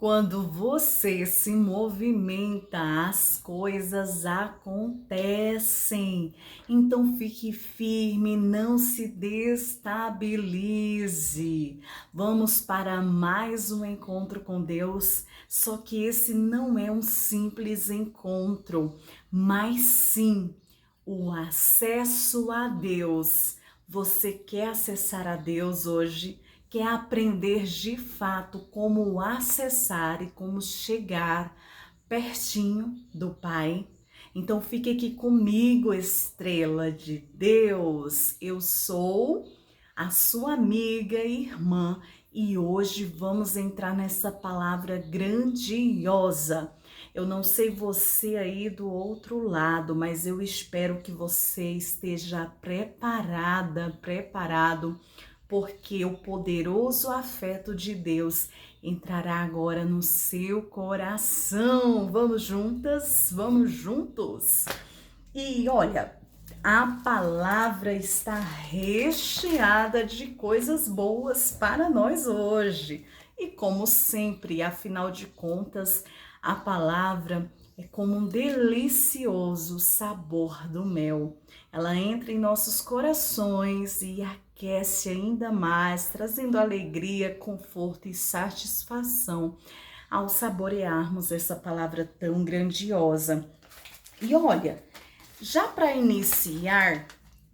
Quando você se movimenta, as coisas acontecem. Então fique firme, não se destabilize. Vamos para mais um encontro com Deus, só que esse não é um simples encontro, mas sim o acesso a Deus. Você quer acessar a Deus hoje? Quer aprender de fato como acessar e como chegar pertinho do Pai? Então fique aqui comigo, estrela de Deus. Eu sou a sua amiga e irmã e hoje vamos entrar nessa palavra grandiosa. Eu não sei você aí do outro lado, mas eu espero que você esteja preparado, porque o poderoso afeto de Deus entrará agora no seu coração. Vamos juntas? Vamos juntos? E olha, a palavra está recheada de coisas boas para nós hoje. E como sempre, afinal de contas, a palavra é como um delicioso sabor do mel. Ela entra em nossos corações e aquece ainda mais, trazendo alegria, conforto e satisfação ao saborearmos essa palavra tão grandiosa. E olha, já para iniciar,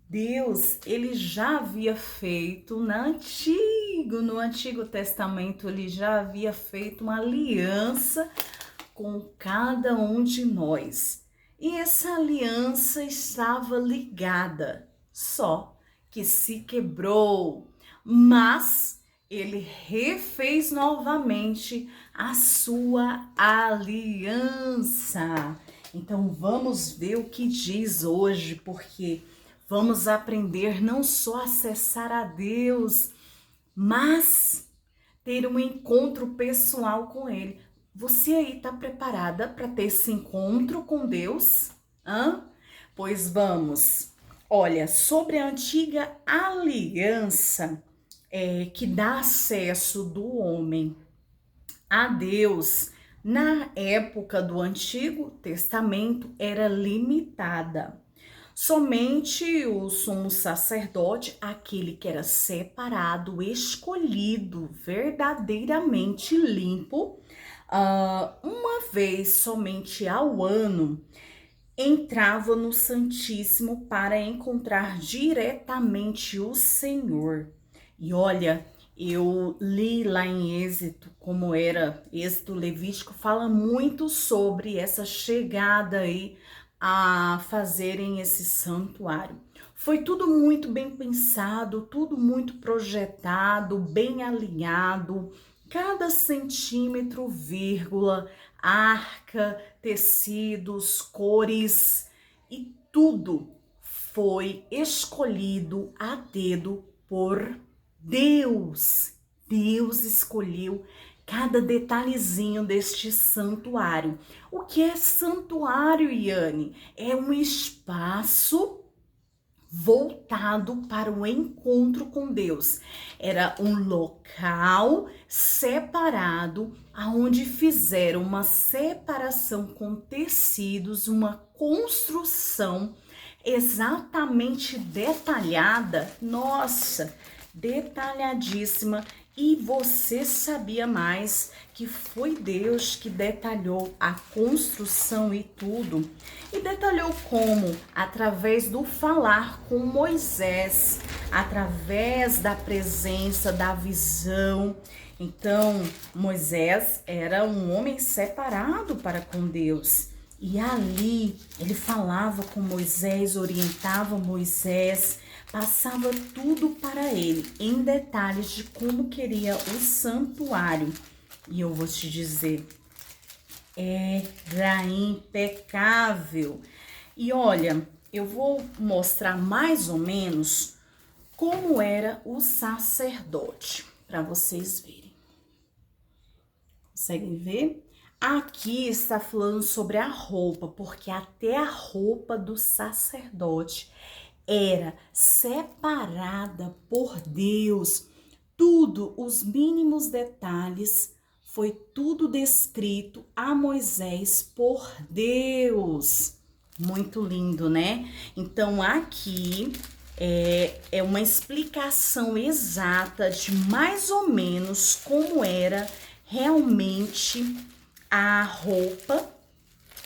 Deus, ele já havia feito no Antigo Testamento, ele já havia feito uma aliança com cada um de nós. E essa aliança estava ligada, só que se quebrou, mas ele refez novamente a sua aliança. Então vamos ver o que diz hoje, porque vamos aprender não só a acessar a Deus, mas ter um encontro pessoal com Ele. Você aí está preparada para ter esse encontro com Deus? Hã? Pois vamos. Olha, sobre a antiga aliança que dá acesso do homem a Deus, na época do Antigo Testamento era limitada. Somente o sumo sacerdote, aquele que era separado, escolhido, verdadeiramente limpo, uma vez somente ao ano, entrava no Santíssimo para encontrar diretamente o Senhor. E olha, eu li lá em Êxodo, como era Êxodo Levítico, fala muito sobre essa chegada aí a fazerem esse santuário. Foi tudo muito bem pensado, tudo muito projetado, bem alinhado, cada centímetro, vírgula, arca, tecidos, cores e tudo foi escolhido a dedo por Deus. Deus escolheu cada detalhezinho deste santuário. O que é santuário, Yane? É um espaço voltado para o encontro com Deus. Era um local separado, aonde fizeram uma separação com tecidos, uma construção exatamente detalhada. Nossa, detalhadíssima. E você sabia mais que foi Deus que detalhou a construção e tudo? E detalhou como? Através do falar com Moisés, através da presença, da visão. Então, Moisés era um homem separado para com Deus. E ali ele falava com Moisés, orientava Moisés, passava tudo para ele, em detalhes de como queria o santuário. E eu vou te dizer, era impecável. E olha, eu vou mostrar mais ou menos como era o sacerdote, para vocês verem. Conseguem ver? Aqui está falando sobre a roupa, porque até a roupa do sacerdote era separada por Deus. Tudo, os mínimos detalhes foi tudo descrito a Moisés por Deus. Muito lindo, né? Então, aqui é uma explicação exata de mais ou menos como era realmente a roupa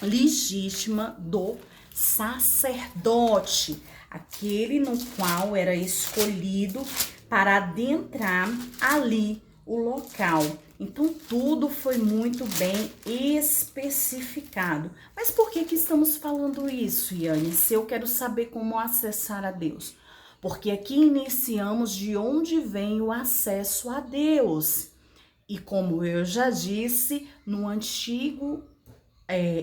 legítima do sacerdote, aquele no qual era escolhido para adentrar ali o local. Então, tudo foi muito bem especificado. Mas por que estamos falando isso, Yane? Se eu quero saber como acessar a Deus. Porque aqui iniciamos de onde vem o acesso a Deus. E como eu já disse, no Antigo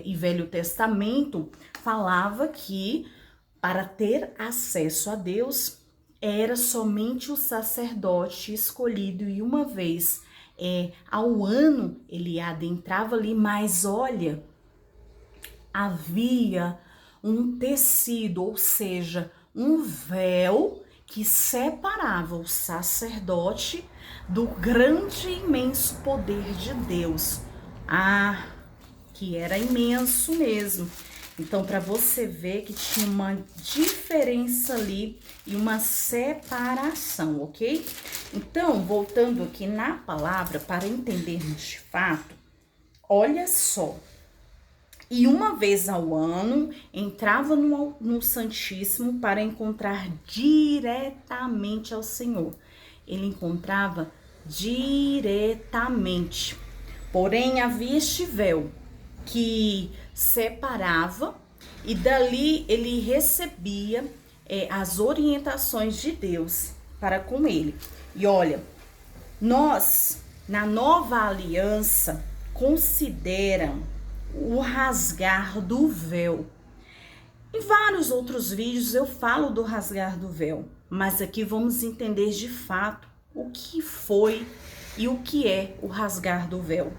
e Velho Testamento, falava que para ter acesso a Deus era somente o sacerdote escolhido, e uma vez ao ano ele adentrava ali, mas olha, havia um tecido, ou seja, um véu que separava o sacerdote do grande e imenso poder de Deus. Que era imenso mesmo. Então, para você ver que tinha uma diferença ali e uma separação, ok? Então, voltando aqui na palavra, para entendermos de fato, olha só. E uma vez ao ano, entrava no Santíssimo para encontrar diretamente ao Senhor. Ele encontrava diretamente. Porém, havia este véu que separava, e dali ele recebia as orientações de Deus para com ele. E olha, nós, na nova aliança, consideram o rasgar do véu. Em vários outros vídeos eu falo do rasgar do véu, mas aqui vamos entender de fato o que foi e o que é o rasgar do véu.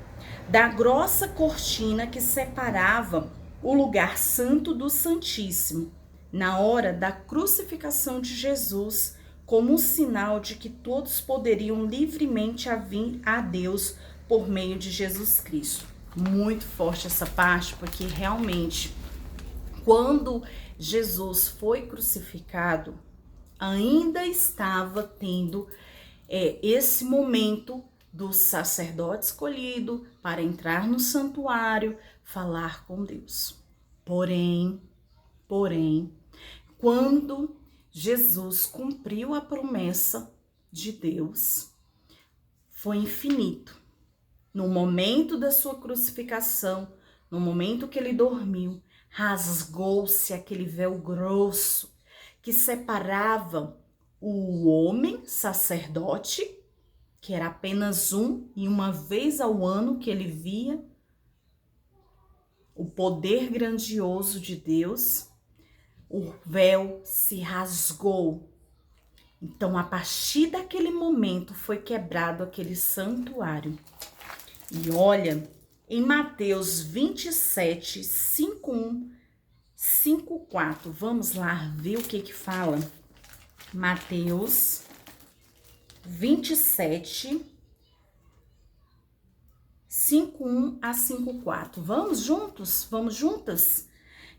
Da grossa cortina que separava o lugar santo do Santíssimo, na hora da crucificação de Jesus, como um sinal de que todos poderiam livremente vir a Deus por meio de Jesus Cristo. Muito forte essa parte, porque realmente, quando Jesus foi crucificado, ainda estava tendo esse momento do sacerdote escolhido para entrar no santuário, falar com Deus. Porém, quando Jesus cumpriu a promessa de Deus, foi infinito. No momento da sua crucificação, no momento que ele dormiu, rasgou-se aquele véu grosso que separava o homem sacerdote, que era apenas e uma vez ao ano que ele via o poder grandioso de Deus, o véu se rasgou. Então, a partir daquele momento, foi quebrado aquele santuário. E olha, em Mateus 27, 5:1, 5:4, vamos lá ver o que fala. Mateus 27, 5:1 a 5:4. Vamos juntos? Vamos juntas?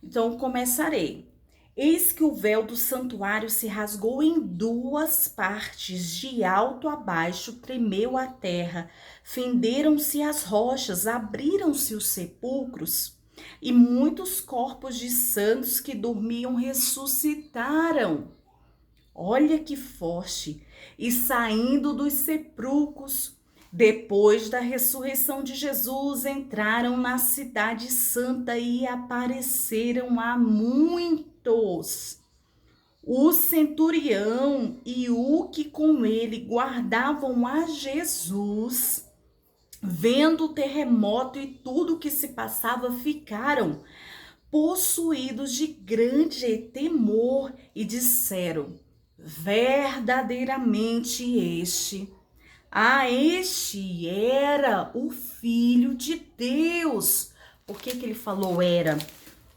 Então, começarei. Eis que o véu do santuário se rasgou em duas partes, de alto a baixo, tremeu a terra, fenderam-se as rochas, abriram-se os sepulcros, e muitos corpos de santos que dormiam ressuscitaram. Olha que forte! E saindo dos sepulcros, depois da ressurreição de Jesus, entraram na cidade santa e apareceram a muitos. O centurião e o que com ele guardavam a Jesus, vendo o terremoto e tudo o que se passava, ficaram possuídos de grande temor e disseram: verdadeiramente este era o Filho de Deus. Por que ele falou era?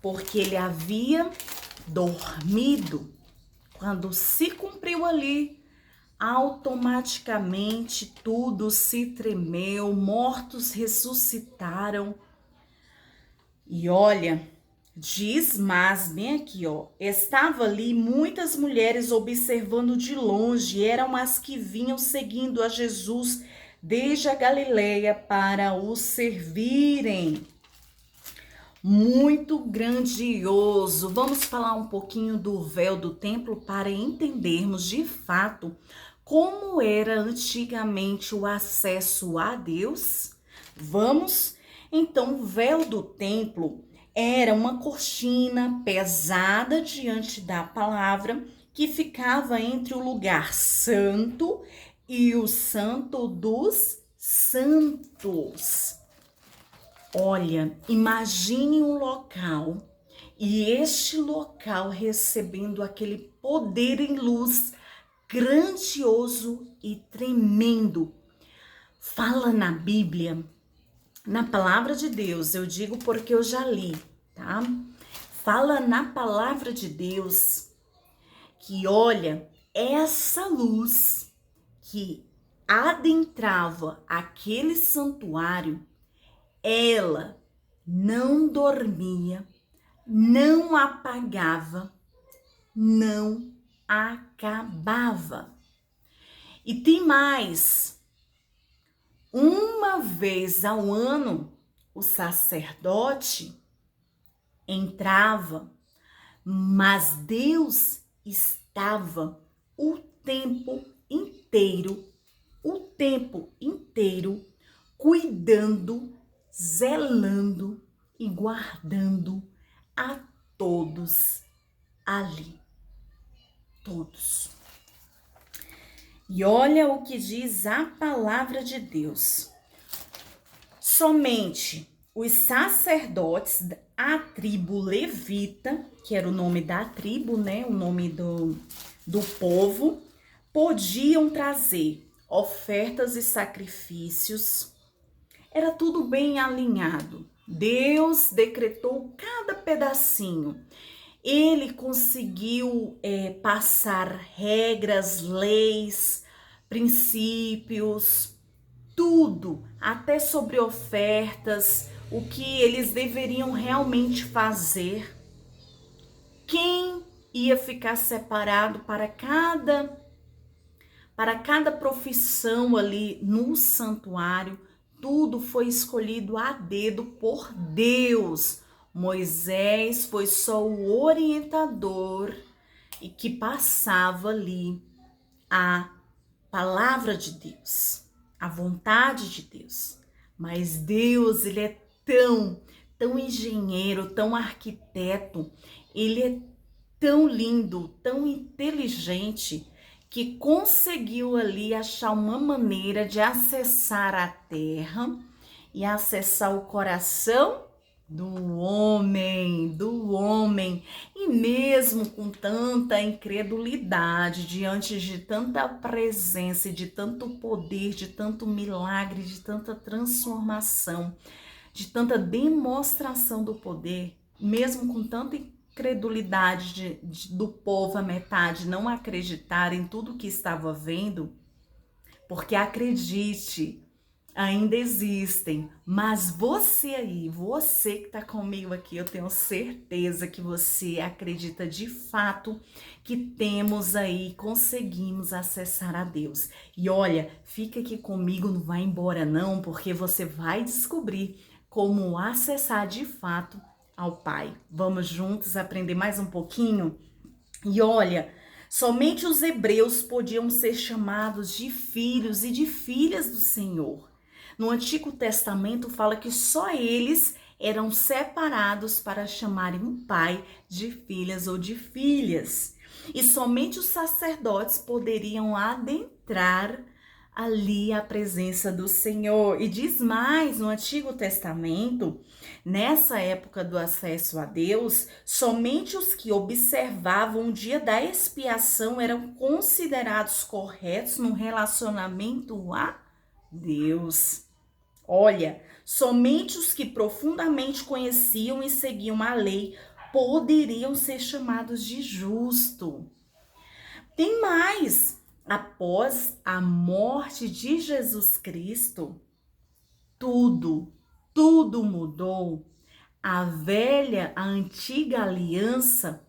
Porque ele havia dormido. Quando se cumpriu ali automaticamente tudo se tremeu, mortos ressuscitaram. E olha, diz, mas bem aqui, ó, estava ali muitas mulheres observando de longe, eram as que vinham seguindo a Jesus desde a Galileia para o servirem. Muito grandioso. Vamos falar um pouquinho do véu do templo para entendermos de fato como era antigamente o acesso a Deus. Vamos? Então, o véu do templo era uma cortina pesada diante da palavra que ficava entre o lugar santo e o santo dos santos. Olha, imagine um local e este local recebendo aquele poder em luz grandioso e tremendo. Fala na Bíblia, na palavra de Deus, eu digo porque eu já li, tá? Fala na palavra de Deus que, olha, essa luz que adentrava aquele santuário, ela não dormia, não apagava, não acabava. E tem mais, uma vez ao ano, o sacerdote entrava, mas Deus estava o tempo inteiro, cuidando, zelando e guardando a todos ali. Todos. E olha o que diz a palavra de Deus. Somente os sacerdotes, a tribo levita, que era o nome da tribo, né? O nome do povo, podiam trazer ofertas e sacrifícios. Era tudo bem alinhado. Deus decretou cada pedacinho. Ele conseguiu passar regras, leis, princípios, tudo, até sobre ofertas, o que eles deveriam realmente fazer, quem ia ficar separado para cada profissão ali no santuário. Tudo foi escolhido a dedo por Deus. Moisés foi só o orientador e que passava ali a palavra de Deus, a vontade de Deus. Mas Deus, ele é tão engenheiro, tão arquiteto, ele é tão lindo, tão inteligente, que conseguiu ali achar uma maneira de acessar a terra e acessar o coração do homem. E mesmo com tanta incredulidade, diante de tanta presença, de tanto poder, de tanto milagre, de tanta transformação, de tanta demonstração do poder, mesmo com tanta incredulidade do povo, a metade não acreditar em tudo que estava vendo, porque acredite, ainda existem, mas você aí, você que está comigo aqui, eu tenho certeza que você acredita de fato que temos aí, conseguimos acessar a Deus. E olha, fica aqui comigo, não vai embora não, porque você vai descobrir como acessar de fato ao Pai. Vamos juntos aprender mais um pouquinho? E olha, somente os hebreus podiam ser chamados de filhos e de filhas do Senhor. No Antigo Testamento fala que só eles eram separados para chamarem um pai de filhas ou de filhas. E somente os sacerdotes poderiam adentrar ali a presença do Senhor. E diz mais, no Antigo Testamento, nessa época do acesso a Deus, somente os que observavam o dia da expiação eram considerados corretos no relacionamento a Deus. Olha, somente os que profundamente conheciam e seguiam a lei poderiam ser chamados de justo. Tem mais. Após a morte de Jesus Cristo, tudo mudou. A antiga aliança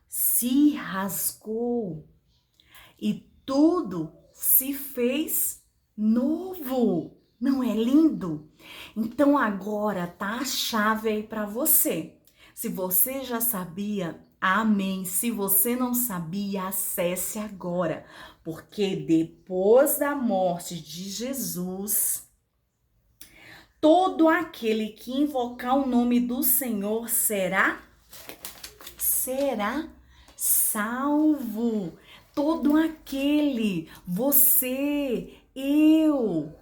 se rasgou e tudo se fez novo. Não é lindo? Então agora tá a chave aí para você. Se você já sabia, amém. Se você não sabia, acesse agora, porque depois da morte de Jesus, todo aquele que invocar o nome do Senhor será salvo. Todo aquele, você, eu,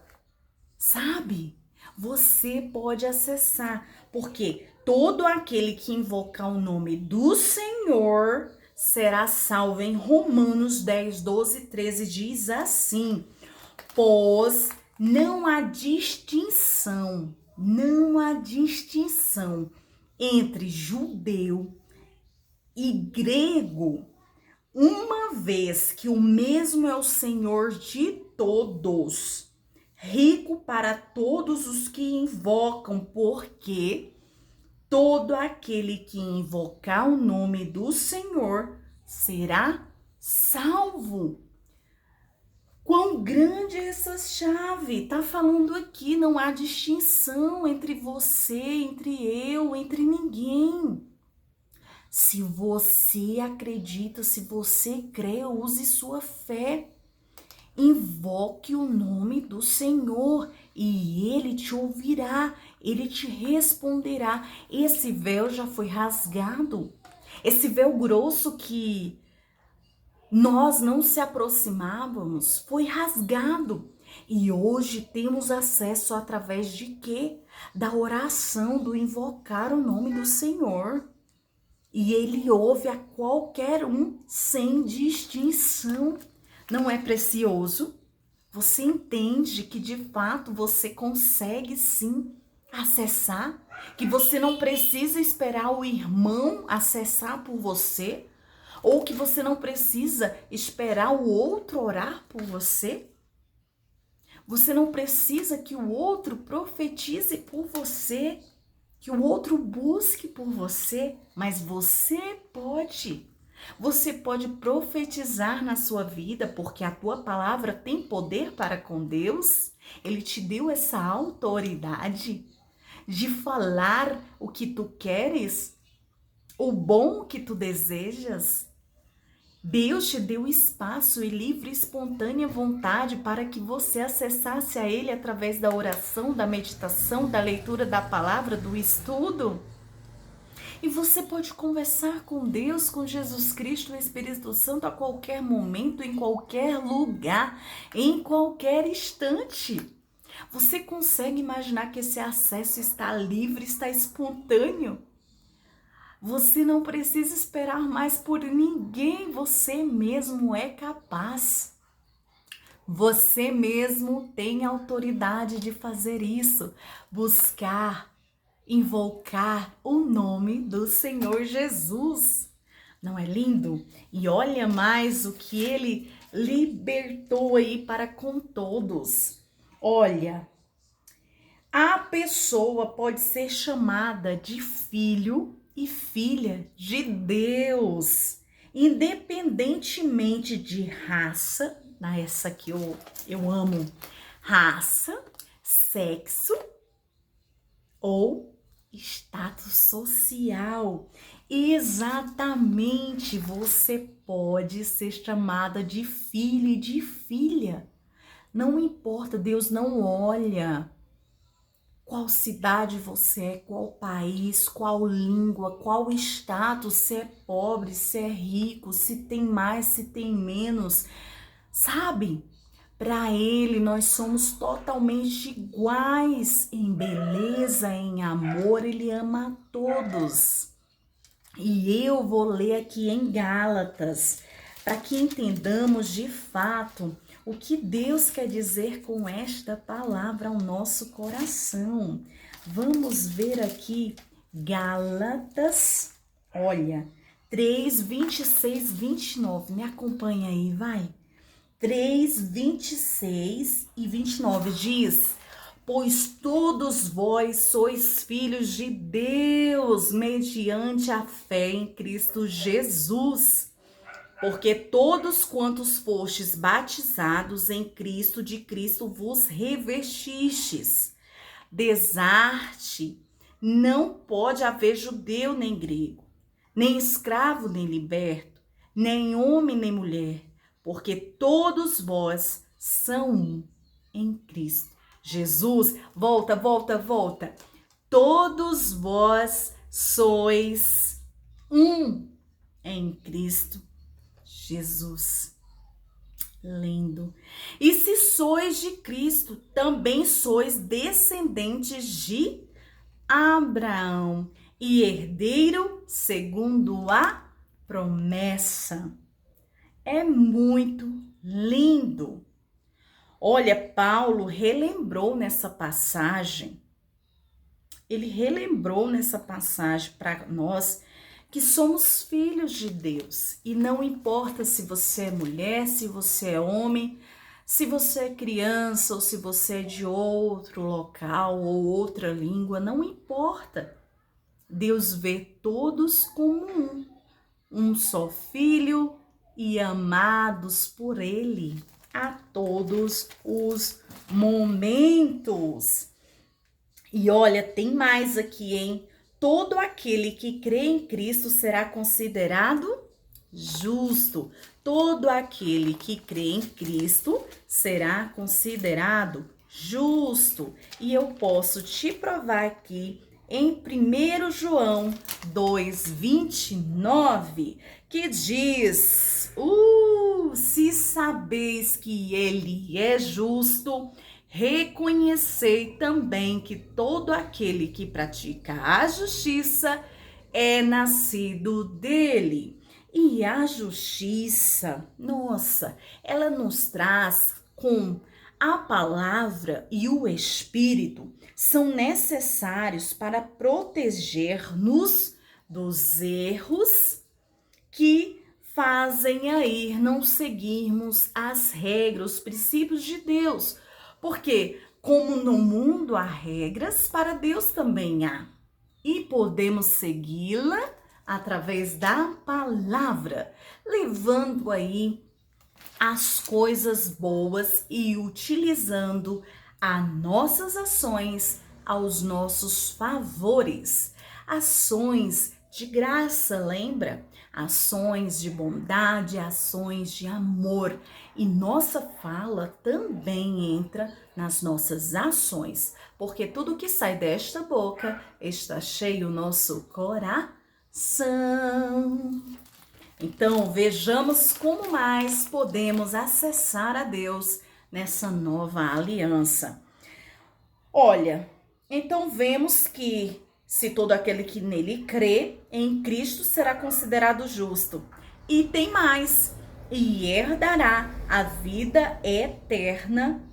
sabe? Você pode acessar, porque todo aquele que invocar o nome do Senhor será salvo. Em Romanos 10, 12, 13 diz assim: pois não há distinção entre judeu e grego, uma vez que o mesmo é o Senhor de todos, rico para todos os que invocam, porque todo aquele que invocar o nome do Senhor será salvo. Quão grande é essa chave? Tá falando aqui, não há distinção entre você, entre eu, entre ninguém. Se você acredita, se você crê, use sua fé. Invoque o nome do Senhor e Ele te ouvirá, Ele te responderá. Esse véu já foi rasgado. Esse véu grosso que nós não se aproximávamos foi rasgado. E hoje temos acesso através de quê? Da oração, do invocar o nome do Senhor. E Ele ouve a qualquer um sem distinção. Não é precioso? Você entende que de fato você consegue sim acessar? Que você não precisa esperar o irmão acessar por você? Ou que você não precisa esperar o outro orar por você? Você não precisa que o outro profetize por você, que o outro busque por você, mas você pode. Você pode profetizar na sua vida, porque a tua palavra tem poder para com Deus. Ele te deu essa autoridade de falar o que tu queres, o bom que tu desejas. Deus te deu espaço e livre e espontânea vontade para que você acessasse a Ele através da oração, da meditação, da leitura da palavra, do estudo. E você pode conversar com Deus, com Jesus Cristo, o Espírito Santo a qualquer momento, em qualquer lugar, em qualquer instante. Você consegue imaginar que esse acesso está livre, está espontâneo? Você não precisa esperar mais por ninguém, você mesmo é capaz. Você mesmo tem autoridade de fazer isso, buscar, invocar o nome do Senhor Jesus. Não é lindo? E olha mais o que Ele libertou aí para com todos. Olha, a pessoa pode ser chamada de filho e filha de Deus, independentemente de raça, essa que eu amo, raça, sexo ou status social. Exatamente, você pode ser chamada de filho e de filha. Não importa, Deus não olha qual cidade você é, qual país, qual língua, qual status, se é pobre, se é rico, se tem mais, se tem menos, sabe? Para Ele nós somos totalmente iguais em beleza, em amor, Ele ama a todos. E eu vou ler aqui em Gálatas, para que entendamos de fato o que Deus quer dizer com esta palavra ao nosso coração. Vamos ver aqui Gálatas, olha, 3, 26, 29. Me acompanha aí, vai. 3, 26 e 29 diz: pois todos vós sois filhos de Deus, mediante a fé em Cristo Jesus. Porque todos quantos fostes batizados em Cristo, de Cristo vos revestistes. Desarte, não pode haver judeu nem grego, nem escravo nem liberto, nem homem nem mulher, porque todos vós são um em Cristo Jesus. Volta. Todos vós sois um em Cristo Jesus. Lindo. E se sois de Cristo, também sois descendentes de Abraão e herdeiro segundo a promessa. É muito lindo. Olha, Paulo relembrou nessa passagem, para nós que somos filhos de Deus. E não importa se você é mulher, se você é homem, se você é criança ou se você é de outro local ou outra língua, não importa. Deus vê todos como um só filho e amados por Ele a todos os momentos. E olha, tem mais aqui, hein? Todo aquele que crê em Cristo será considerado justo. Todo aquele que crê em Cristo será considerado justo. E eu posso te provar aqui em 1 João 2:29, que diz: se sabeis que ele é justo, reconhecei também que todo aquele que pratica a justiça é nascido dele. E a justiça, nossa, ela nos traz com a palavra e o Espírito, são necessários para proteger-nos dos erros que fazem aí não seguirmos as regras, os princípios de Deus. Porque, como no mundo há regras, para Deus também há. E podemos segui-la através da palavra, levando aí as coisas boas e utilizando as nossas ações aos nossos favores. Ações de graça, lembra? Ações de bondade, ações de amor. E nossa fala também entra nas nossas ações, porque tudo que sai desta boca está cheio o nosso coração. Então, vejamos como mais podemos acessar a Deus nessa nova aliança. Olha, então vemos que se todo aquele que nele crê em Cristo será considerado justo. E tem mais, e herdará a vida eterna.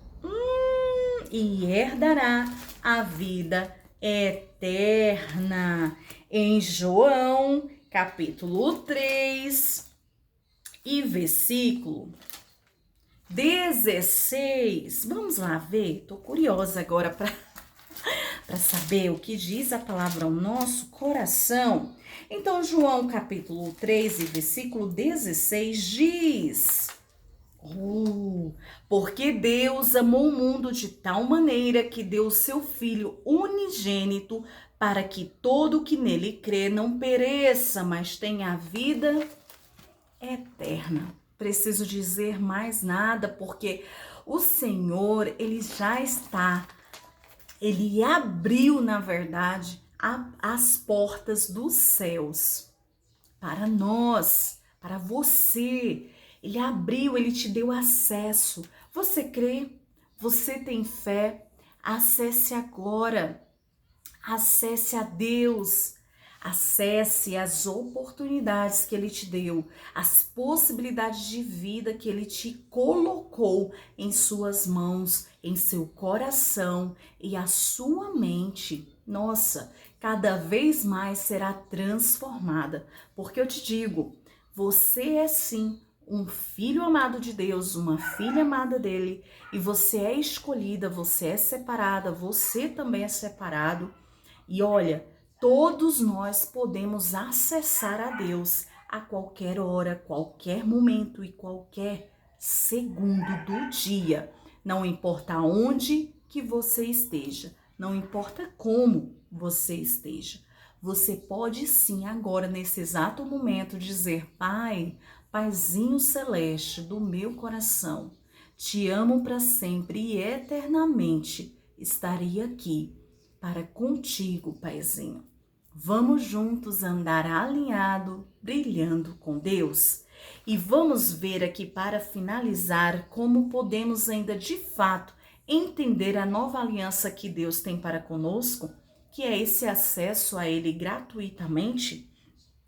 E herdará a vida eterna. Em João, capítulo 3 e versículo 16. Vamos lá ver? Tô curiosa agora para saber o que diz a palavra ao nosso coração. Então, João capítulo 3 e versículo 16 diz: porque Deus amou o mundo de tal maneira que deu o seu Filho unigênito para que todo que nele crê não pereça, mas tenha a vida eterna. Preciso dizer mais nada, porque o Senhor, ele já está, ele abriu, na verdade, as portas dos céus para nós, para você. Ele abriu, ele te deu acesso. Você crê? Você tem fé? Acesse agora. Acesse a Deus. Acesse as oportunidades que ele te deu, as possibilidades de vida que ele te colocou em suas mãos, em seu coração, e a sua mente, nossa, cada vez mais será transformada. Porque eu te digo, você é sim um filho amado de Deus, uma filha amada dele, e você é escolhida, você é separada, você também é separado. E olha, todos nós podemos acessar a Deus a qualquer hora, qualquer momento e qualquer segundo do dia. Não importa onde que você esteja, não importa como você esteja. Você pode sim agora, nesse exato momento, dizer: Pai, Paizinho celeste do meu coração, te amo para sempre e eternamente estarei aqui para contigo, Paizinho. Vamos juntos andar alinhado, brilhando com Deus. E vamos ver aqui para finalizar como podemos ainda de fato entender a nova aliança que Deus tem para conosco, que é esse acesso a Ele gratuitamente.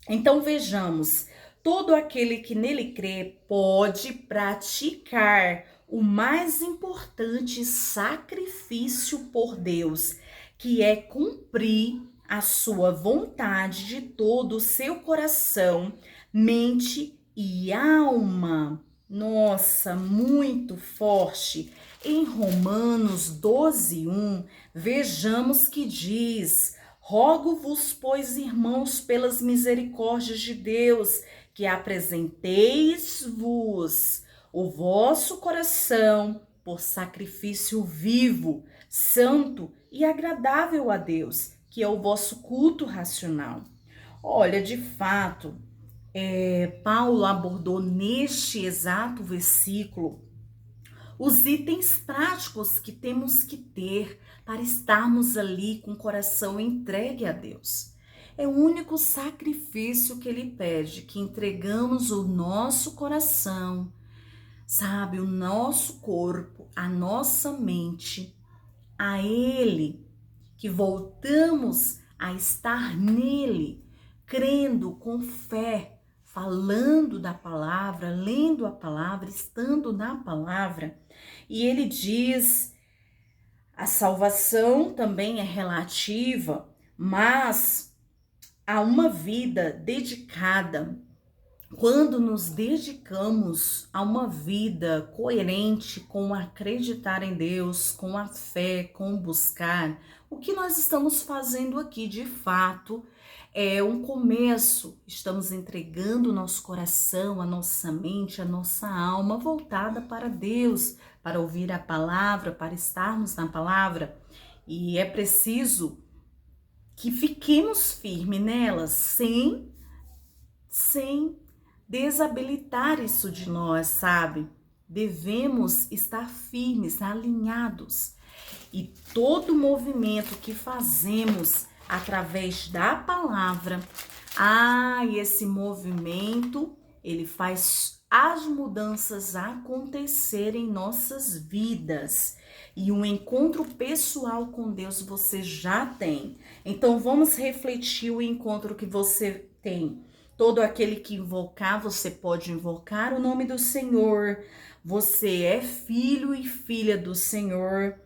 Então vejamos, todo aquele que nele crê pode praticar o mais importante sacrifício por Deus, que é cumprir a sua vontade de todo o seu coração, mente e alma. Nossa, muito forte. Em Romanos 12:1, vejamos que diz: Rogo-vos, pois, irmãos, pelas misericórdias de Deus, que apresenteis-vos o vosso coração por sacrifício vivo, santo e agradável a Deus, que é o vosso culto racional. Olha, de fato, Paulo abordou neste exato versículo os itens práticos que temos que ter para estarmos ali com o coração entregue a Deus. É o único sacrifício que ele pede, que entregamos o nosso coração, sabe, o nosso corpo, a nossa mente a ele, que voltamos a estar nele, crendo com fé, falando da palavra, lendo a palavra, estando na palavra. E ele diz: a salvação também é relativa, mas a uma vida dedicada. Quando nos dedicamos a uma vida coerente com acreditar em Deus, com a fé, com buscar, o que nós estamos fazendo aqui de fato é um começo. Estamos entregando o nosso coração, a nossa mente, a nossa alma voltada para Deus, para ouvir a palavra, para estarmos na palavra. E é preciso que fiquemos firmes nelas, sem desabilitar isso de nós, sabe? Devemos estar firmes, alinhados. E todo movimento que fazemos através da palavra, esse movimento, ele faz as mudanças acontecerem em nossas vidas. E um encontro pessoal com Deus você já tem. Então vamos refletir o encontro que você tem. Todo aquele que invocar, você pode invocar o nome do Senhor. Você é filho e filha do Senhor.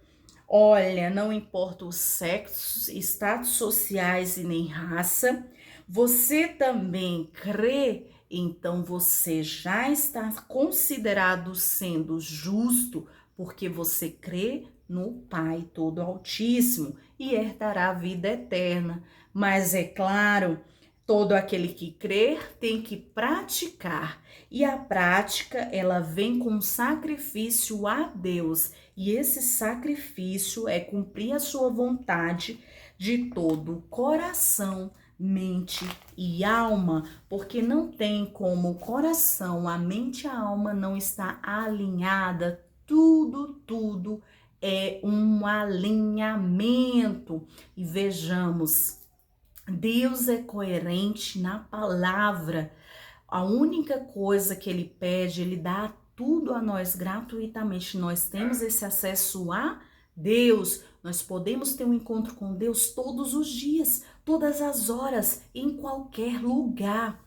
Olha, não importa os sexos, status sociais e nem raça. Você também crê, então você já está considerado sendo justo, porque você crê no Pai Todo Altíssimo e herdará a vida eterna. Mas é claro, todo aquele que crer tem que praticar. E a prática, ela vem com sacrifício a Deus. E esse sacrifício é cumprir a sua vontade de todo o coração, mente e alma. Porque não tem como o coração, a mente e a alma não estar alinhada. Tudo é um alinhamento. E vejamos, Deus é coerente na palavra. A única coisa que ele pede, ele dá tudo a nós gratuitamente. Nós temos esse acesso a Deus. Nós podemos ter um encontro com Deus todos os dias, todas as horas, em qualquer lugar.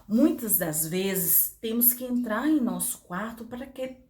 Muitas das vezes temos que entrar em nosso quarto para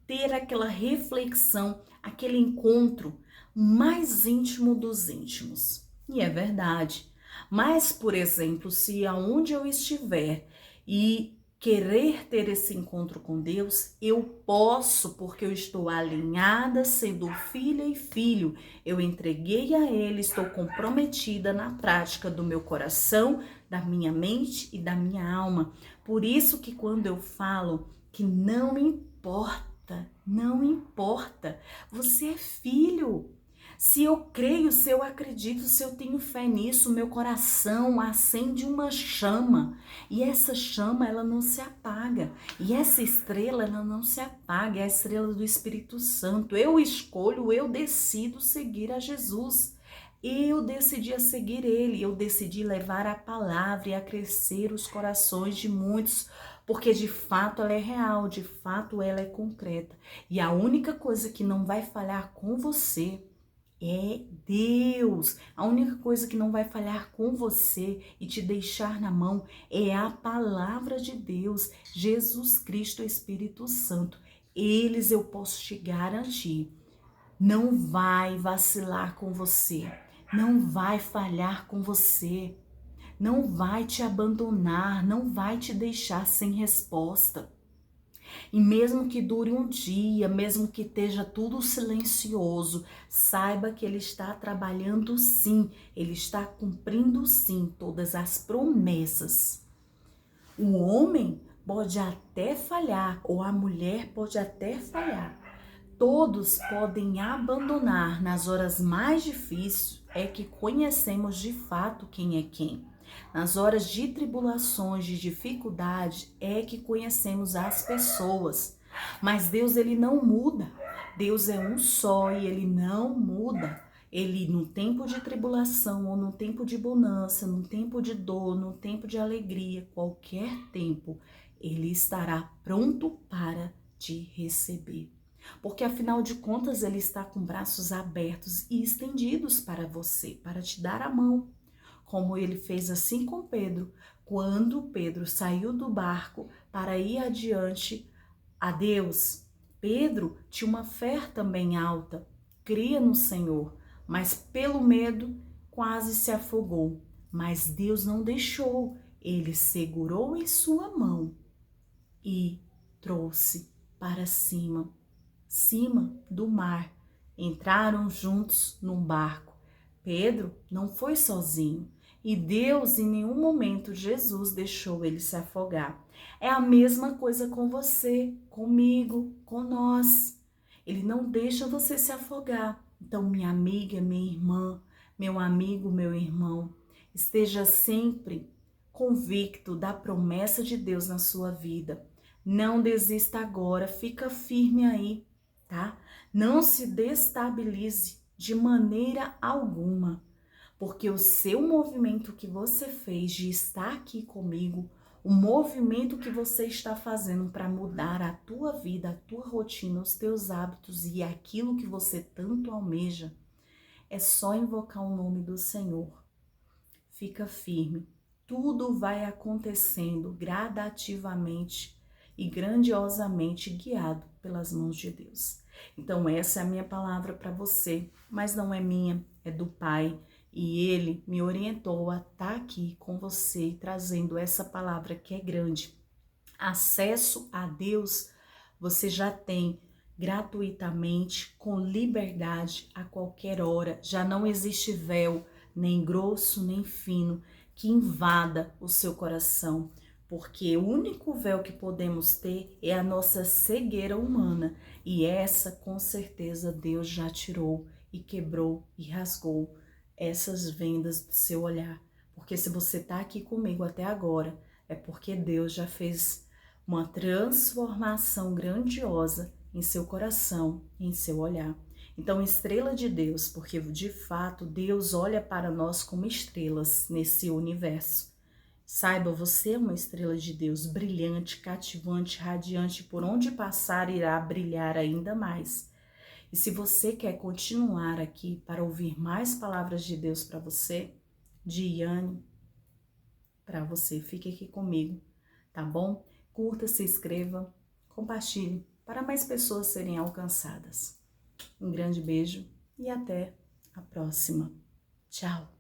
ter aquela reflexão, aquele encontro mais íntimo dos íntimos. E é verdade. Mas, por exemplo, se aonde eu estiver e querer ter esse encontro com Deus, eu posso, porque eu estou alinhada, sendo filha e filho. Eu entreguei a Ele, estou comprometida na prática do meu coração, da minha mente e da minha alma. Por isso que quando eu falo que não importa, não importa, você é filho. Se eu creio, se eu acredito, se eu tenho fé nisso, meu coração acende uma chama. E essa chama, ela não se apaga. E essa estrela, ela não se apaga. É a estrela do Espírito Santo. Eu escolho, eu decido seguir a Jesus. Eu decidi a seguir Ele. Eu decidi levar a palavra e a crescer os corações de muitos. Porque de fato ela é real, de fato ela é concreta. E a única coisa que não vai falhar com você é Deus. A única coisa que não vai falhar com você e te deixar na mão é a palavra de Deus, Jesus Cristo, Espírito Santo. Eles eu posso te garantir, não vai vacilar com você, não vai falhar com você, não vai te abandonar, não vai te deixar sem resposta. E mesmo que dure um dia, mesmo que esteja tudo silencioso, saiba que Ele está trabalhando sim, Ele está cumprindo sim todas as promessas. O homem pode até falhar, ou a mulher pode até falhar. Todos podem abandonar nas horas mais difíceis, é que conhecemos de fato quem é quem. Nas horas de tribulações, de dificuldade, é que conhecemos as pessoas. Mas Deus, ele não muda. Deus é um só e ele não muda. Ele, no tempo de tribulação ou no tempo de bonança, no tempo de dor, no tempo de alegria, qualquer tempo, ele estará pronto para te receber. Porque afinal de contas ele está com braços abertos e estendidos para você, para te dar a mão. Como ele fez assim com Pedro, quando Pedro saiu do barco para ir adiante a Deus. Pedro tinha uma fé também alta, cria no Senhor, mas pelo medo quase se afogou. Mas Deus não deixou, ele segurou em sua mão e trouxe para cima do mar. Entraram juntos num barco. Pedro não foi sozinho. E Deus, em nenhum momento, Jesus deixou ele se afogar. É a mesma coisa com você, comigo, com nós. Ele não deixa você se afogar. Então, minha amiga, minha irmã, meu amigo, meu irmão, esteja sempre convicto da promessa de Deus na sua vida. Não desista agora, fica firme aí, tá? Não se destabilize de maneira alguma, porque o seu movimento que você fez de estar aqui comigo, o movimento que você está fazendo para mudar a tua vida, a tua rotina, os teus hábitos e aquilo que você tanto almeja, é só invocar o nome do Senhor. Fica firme. Tudo vai acontecendo gradativamente e grandiosamente guiado pelas mãos de Deus. Então essa é a minha palavra para você, mas não é minha, é do Pai. E Ele me orientou a estar aqui com você, trazendo essa palavra que é grande. Acesso a Deus você já tem gratuitamente, com liberdade, a qualquer hora. Já não existe véu, nem grosso, nem fino, que invada o seu coração. Porque o único véu que podemos ter é a nossa cegueira humana. E essa, com certeza, Deus já tirou e quebrou e rasgou essas vendas do seu olhar. Porque se você está aqui comigo até agora, é porque Deus já fez uma transformação grandiosa em seu coração, em seu olhar. Então, estrela de Deus, porque de fato Deus olha para nós como estrelas nesse universo. Saiba, você é uma estrela de Deus, brilhante, cativante, radiante, por onde passar irá brilhar ainda mais. E se você quer continuar aqui para ouvir mais palavras de Deus para você, de Iane, para você, fique aqui comigo, tá bom? Curta, se inscreva, compartilhe para mais pessoas serem alcançadas. Um grande beijo e até a próxima. Tchau!